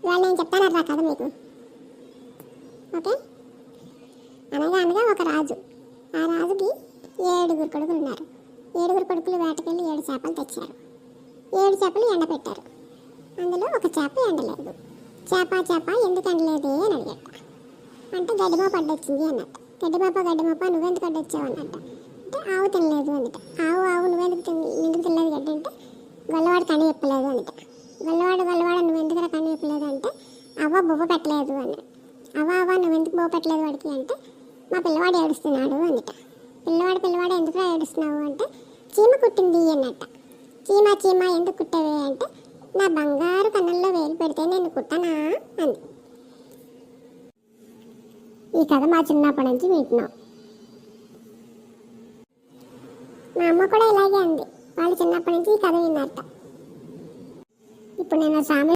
ఇవాళ నేను చెప్తాను అట్లా కథ మీకు. ఓకే. అనగా అనగా ఒక రాజు. ఆ రాజుకి 7 కొడుకులు ఉన్నారు. 7 కొడుకులు వేటకెళ్ళి 7 చేపలు తెచ్చారు. 7 చేపలు ఎండపెట్టారు. అందులో ఒక చేప ఎండలేదు. చేప ఎందుకు ఎండలేదే అని అడిగట. అంటే గడ్డిమోప అడ్డొచ్చింది అన్నట్టు. గడ్డిమోప నువ్వెందుకు అడ్డొచ్చావు అన్నట్ట. అంటే ఆవు తినలేదు అందుట. ఆవు నువ్వెందుకు తినలేదు గడ్డి అంటే గొల్లవాడు కన్ను చెప్పలేదు అందుట. గొల్లవాడు నువ్వెందుకు కన్ను చెప్పలేదు అంటే అవ్వ బొవ్వ పెట్టలేదు అన్నాడు. అవ్వ నువ్వెందుకు బొవ్వ పెట్టలేదు వాడికి అంటే మా పిల్లవాడు ఏడుస్తున్నాడు అందుట. పిల్లవాడు ఎందుకు ఏడుస్తున్నావు అంటే చీమ కుట్టింది అన్నట్ట. చీమ ఎందుకు కుట్టవే అంటే నా బంగారు కన్నుల్లో వేలు పెడితే నేను కుట్టనా అంది. ఈ కథ మా చిన్నప్పటి నుంచి వింటున్నాం. మా అమ్మ కూడా ఇలాగే అంది. వాళ్ళు చిన్నప్పటి నుంచి ఈ కథ విన్నారట. ఇప్పుడు నేను సామెత